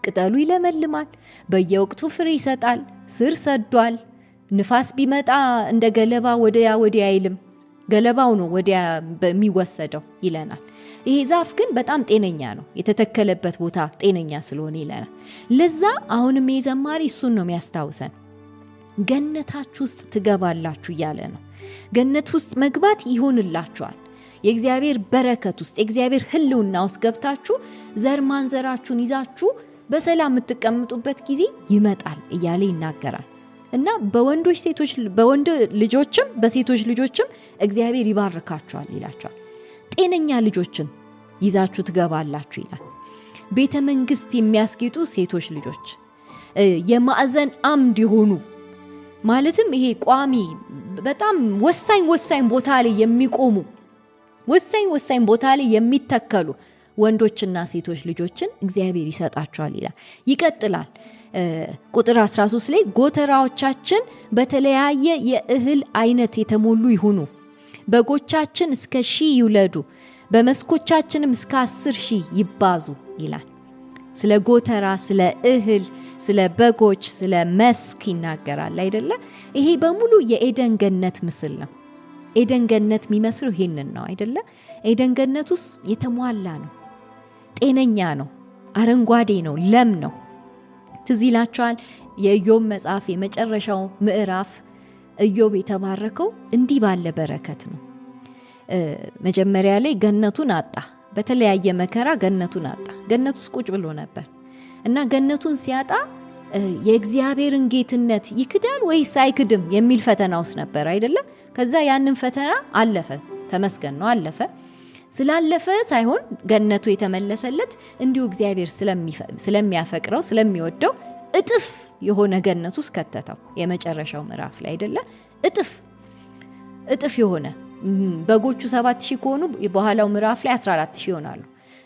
ቅጠሉ ይለመልማል፣ በየወቅቱ ፍሬ ይሰጣል፣ ስር ሰዷል። ንፋስ ቢመጣ እንደ ገለባ ወዲያ አይልም፣ ገለባው ነው ወዲያ በሚወሰደው ይለናል። ይሄ ዛፍ ግን በጣም ጤነኛ ነው፣ የተተከለበት ቦታ ጤነኛ ስለሆነ ይለናል። ለዛ አሁንም የዘማሪ እሱን ነው የሚያስታውሰን። ገነታችሁ ውስጥ ትገባላችሁ እያለ ነው። ገነት ውስጥ መግባት ይሆንላችኋል። የእግዚአብሔር በረከት ውስጥ፣ የእግዚአብሔር ሕልውና ውስጥ ገብታችሁ ዘር ማንዘራችሁን ይዛችሁ በሰላም የምትቀምጡበት ጊዜ ይመጣል እያለ ይናገራል። እና በወንድ ልጆችም በሴቶች ልጆችም እግዚአብሔር ይባርካችኋል ይላችኋል። ጤነኛ ልጆችን ይዛችሁ ትገባላችሁ ይላል። ቤተ መንግስት የሚያስጌጡ ሴቶች ልጆች፣ የማዕዘን አምድ የሆኑ ማለትም ይሄ ቋሚ በጣም ወሳኝ ቦታ ላይ የሚቆሙ ወሳኝ ቦታ ላይ የሚተከሉ ወንዶችና ሴቶች ልጆችን እግዚአብሔር ይሰጣቸዋል ይላል። ይቀጥላል ቁጥር 13 ላይ ጎተራዎቻችን በተለያየ የእህል አይነት የተሞሉ ይሁኑ፣ በጎቻችን እስከ 1000 ይውለዱ፣ በመስኮቻችንም እስከ 10,000 ይባዙ ይላል። ስለ ጎተራ፣ ስለ እህል፣ ስለ በጎች፣ ስለ መስክ ይናገራል አይደለ? ይሄ በሙሉ የኤደን ገነት ምስል ነው። ኤደን ገነት የሚመስለው ይሄንን ነው አይደለ? ኤደን ገነት ውስጥ የተሟላ ነው፣ ጤነኛ ነው፣ አረንጓዴ ነው፣ ለም ነው። ትዝ ይላችኋል የኢዮብ መጽሐፍ የመጨረሻው ምዕራፍ ኢዮብ የተባረከው እንዲህ ባለ በረከት ነው። መጀመሪያ ላይ ገነቱን አጣ፣ በተለያየ መከራ ገነቱን አጣ። ገነቱ ውስጥ ቁጭ ብሎ ነበር እና ገነቱን ሲያጣ የእግዚአብሔርን ጌትነት ይክዳል ወይስ አይክድም የሚል ፈተና ውስጥ ነበር አይደለም? ከዛ ያንን ፈተና አለፈ። ተመስገን ነው አለፈ። ስላለፈ ሳይሆን ገነቱ የተመለሰለት እንዲሁ እግዚአብሔር ስለሚያፈቅረው ስለሚወደው እጥፍ የሆነ ገነቱ ውስጥ ከተተው። የመጨረሻው ምዕራፍ ላይ አይደለ? እጥፍ የሆነ በጎቹ 7,000 ከሆኑ በኋላው ምዕራፍ ላይ 14,000 ይሆናሉ።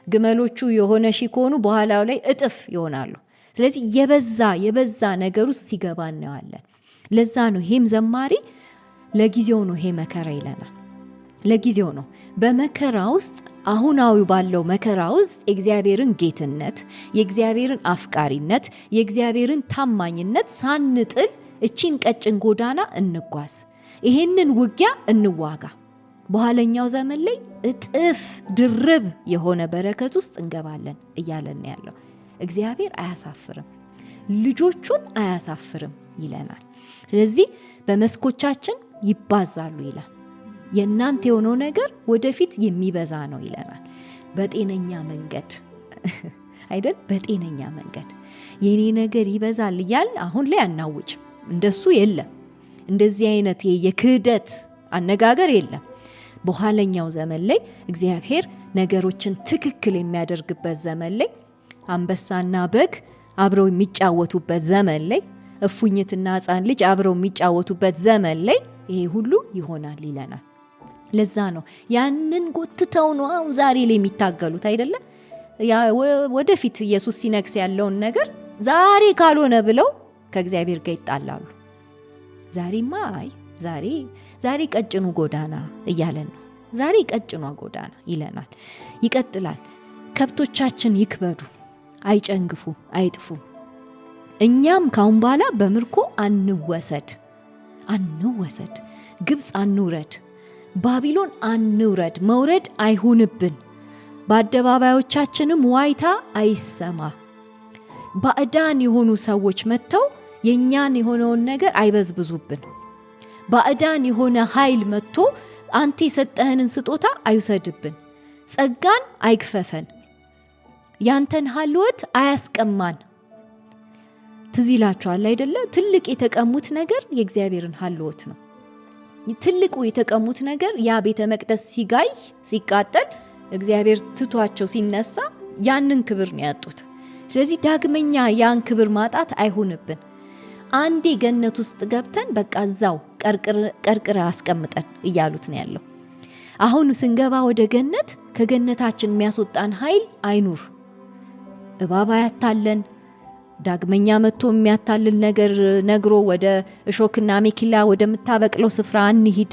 ግመሎቹ የሆነ 1,000 ከሆኑ በኋላው ላይ እጥፍ ይሆናሉ። ስለዚህ የበዛ ነገር ውስጥ ሲገባ እናያለን። ለዛ ነው ይሄም ዘማሪ ለጊዜው ነው ይሄ መከራ ይለናል። ለጊዜው ነው። በመከራ ውስጥ አሁናዊ ባለው መከራ ውስጥ የእግዚአብሔርን ጌትነት፣ የእግዚአብሔርን አፍቃሪነት፣ የእግዚአብሔርን ታማኝነት ሳንጥል እቺን ቀጭን ጎዳና እንጓዝ። ይሄንን ውጊያ እንዋጋ። በኋለኛው ዘመን ላይ እጥፍ ድርብ የሆነ በረከት ውስጥ እንገባለን እያለን ያለው እግዚአብሔር አያሳፍርም፣ ልጆቹን አያሳፍርም ይለናል። ስለዚህ በመስኮቻችን ይባዛሉ ይላል። የእናንተ የሆነው ነገር ወደፊት የሚበዛ ነው ይለናል። በጤነኛ መንገድ አይደል? በጤነኛ መንገድ የኔ ነገር ይበዛል እያል አሁን ላይ አናውጭ። እንደሱ የለም። እንደዚህ አይነት የክህደት አነጋገር የለም። በኋለኛው ዘመን ላይ እግዚአብሔር ነገሮችን ትክክል የሚያደርግበት ዘመን ላይ አንበሳና በግ አብረው የሚጫወቱበት ዘመን ላይ እፉኝትና ሕፃን ልጅ አብረው የሚጫወቱበት ዘመን ላይ ይሄ ሁሉ ይሆናል ይለናል። ለዛ ነው ያንን ጎትተው ነው ዛሬ ላይ የሚታገሉት አይደለ? ወደፊት ኢየሱስ ሲነግስ ያለውን ነገር ዛሬ ካልሆነ ብለው ከእግዚአብሔር ጋር ይጣላሉ። ዛሬማ ዛሬ ቀጭኑ ጎዳና እያለን ነው። ዛሬ ቀጭኗ ጎዳና ይለናል። ይቀጥላል። ከብቶቻችን ይክበዱ፣ አይጨንግፉ፣ አይጥፉ። እኛም ካሁን በኋላ በምርኮ አንወሰድ፣ ግብፅ አንውረድ፣ ባቢሎን አንውረድ፣ መውረድ አይሁንብን። በአደባባዮቻችንም ዋይታ አይሰማ። ባዕዳን የሆኑ ሰዎች መጥተው የኛን የሆነውን ነገር አይበዝብዙብን። ባዕዳን የሆነ ኃይል መጥቶ አንተ የሰጠህንን ስጦታ አይውሰድብን። ጸጋን አይክፈፈን፣ ያንተን ሀልወት አያስቀማን። ትዝ ይላችኋል አይደለ? ትልቅ የተቀሙት ነገር የእግዚአብሔርን ሀልወት ነው። ትልቁ የተቀሙት ነገር ያ ቤተ መቅደስ ሲጋይ ሲቃጠል እግዚአብሔር ትቷቸው ሲነሳ ያንን ክብር ነው ያጡት። ስለዚህ ዳግመኛ ያን ክብር ማጣት አይሁንብን። አንዴ ገነት ውስጥ ገብተን በቃ እዛው ቀርቅረ አስቀምጠን እያሉት ነው ያለው። አሁን ስንገባ ወደ ገነት ከገነታችን የሚያስወጣን ኃይል አይኑር። እባብ ያታለን፣ ዳግመኛ መጥቶ የሚያታልል ነገር ነግሮ ወደ እሾክና አሜኬላ ወደምታበቅለው ስፍራ አንሂድ።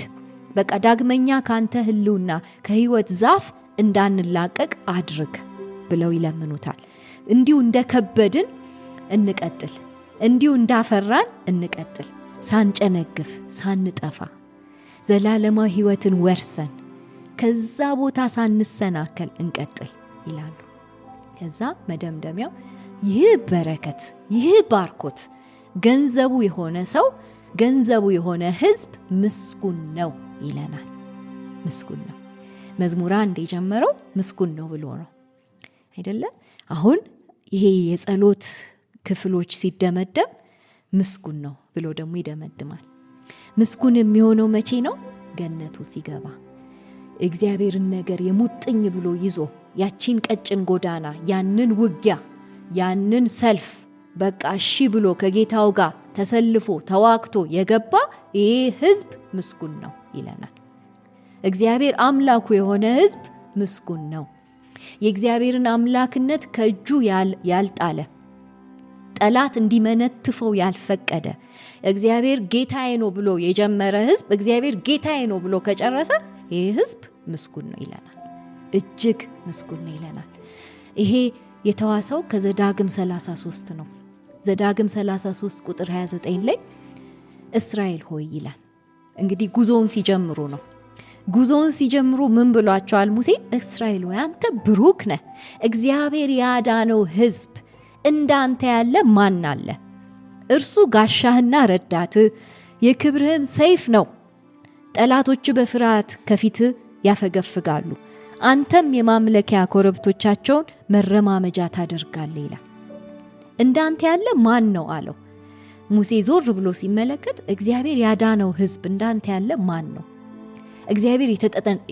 በቃ ዳግመኛ ካንተ ህልውና ከህይወት ዛፍ እንዳንላቀቅ አድርግ ብለው ይለምኑታል። እንዲሁ እንደከበድን እንቀጥል፣ እንዲሁ እንዳፈራን እንቀጥል፣ ሳንጨነግፍ ሳንጠፋ ዘላለማዊ ህይወትን ወርሰን ከዛ ቦታ ሳንሰናከል እንቀጥል ይላሉ። ከዛ መደምደሚያው ይህ በረከት ይህ ባርኮት ገንዘቡ የሆነ ሰው ገንዘቡ የሆነ ህዝብ ምስጉን ነው ይለናል። ምስጉን ነው። መዝሙር 1 የጀመረው ምስጉን ነው ብሎ ነው አይደለ? አሁን ይሄ የጸሎት ክፍሎች ሲደመደም ምስጉን ነው ብሎ ደግሞ ይደመድማል። ምስጉን የሚሆነው መቼ ነው? ገነቱ ሲገባ እግዚአብሔርን ነገር የሙጥኝ ብሎ ይዞ ያቺን ቀጭን ጎዳና ያንን ውጊያ ያንን ሰልፍ በቃ እሺ ብሎ ከጌታው ጋር ተሰልፎ ተዋክቶ የገባ ይሄ ህዝብ ምስጉን ነው ይለናል። እግዚአብሔር አምላኩ የሆነ ህዝብ ምስጉን ነው። የእግዚአብሔርን አምላክነት ከእጁ ያልጣለ ጠላት እንዲመነትፈው ያልፈቀደ እግዚአብሔር ጌታዬ ነው ብሎ የጀመረ ህዝብ እግዚአብሔር ጌታዬ ነው ብሎ ከጨረሰ ይሄ ህዝብ ምስጉን ነው ይለናል። እጅግ ምስጉን ነው ይለናል። ይሄ የተዋሰው ከዘዳግም 33 ነው። ዘዳግም 33 ቁጥር 29 ላይ እስራኤል ሆይ ይላል። እንግዲህ ጉዞውን ሲጀምሩ ነው። ጉዞውን ሲጀምሩ ምን ብሏቸዋል ሙሴ? እስራኤል ሆይ አንተ ብሩክ ነህ፣ እግዚአብሔር ያዳነው ህዝብ እንዳንተ ያለ ማን አለ? እርሱ ጋሻህና ረዳት የክብርህም ሰይፍ ነው። ጠላቶች በፍርሃት ከፊት ያፈገፍጋሉ፣ አንተም የማምለኪያ ኮረብቶቻቸውን መረማመጃ ታደርጋለህ ይላል። እንዳንተ ያለ ማን ነው አለው። ሙሴ ዞር ብሎ ሲመለከት እግዚአብሔር ያዳነው ህዝብ እንዳንተ ያለ ማን ነው? እግዚአብሔር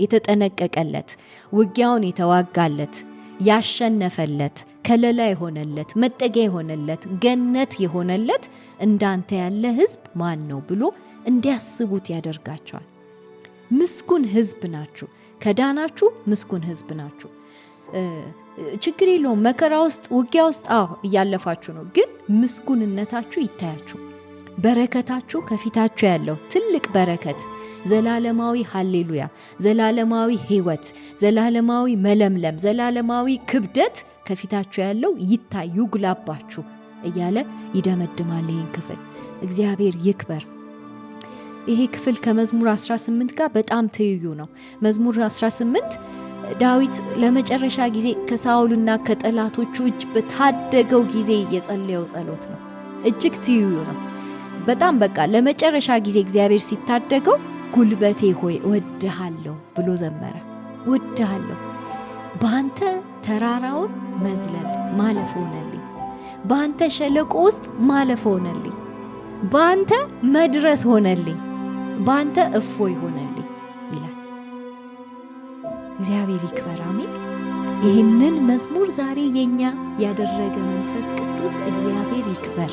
የተጠነቀቀለት፣ ውጊያውን የተዋጋለት፣ ያሸነፈለት፣ ከለላ የሆነለት፣ መጠጊያ የሆነለት፣ ገነት የሆነለት እንዳንተ ያለ ህዝብ ማን ነው ብሎ እንዲያስቡት ያደርጋቸዋል። ምስጉን ህዝብ ናችሁ፣ ከዳናችሁ ምስጉን ህዝብ ናችሁ። ችግር የለውም መከራ ውስጥ ውጊያ ውስጥ እያለፋችሁ ነው፣ ግን ምስጉንነታችሁ ይታያችሁ። በረከታችሁ ከፊታችሁ ያለው ትልቅ በረከት፣ ዘላለማዊ ሃሌሉያ፣ ዘላለማዊ ህይወት፣ ዘላለማዊ መለምለም፣ ዘላለማዊ ክብደት ከፊታችሁ ያለው ይታይ ይጉላባችሁ እያለ ይደመድማል ይህን ክፍል። እግዚአብሔር ይክበር። ይሄ ክፍል ከመዝሙር 18 ጋር በጣም ትይዩ ነው። መዝሙር 18 ዳዊት ለመጨረሻ ጊዜ ከሳውልና ከጠላቶቹ እጅ በታደገው ጊዜ የጸለየው ጸሎት ነው። እጅግ ትይዩ ነው። በጣም በቃ ለመጨረሻ ጊዜ እግዚአብሔር ሲታደገው ጉልበቴ ሆይ እወድሃለሁ ብሎ ዘመረ። እወድሃለሁ፣ በአንተ ተራራውን መዝለል ማለፍ ሆነልኝ፣ በአንተ ሸለቆ ውስጥ ማለፍ ሆነልኝ፣ በአንተ መድረስ ሆነልኝ፣ በአንተ እፎይ ሆነልኝ ይላል። እግዚአብሔር ይክበር። አሜን። ይህንን መዝሙር ዛሬ የኛ ያደረገ መንፈስ ቅዱስ እግዚአብሔር ይክበር።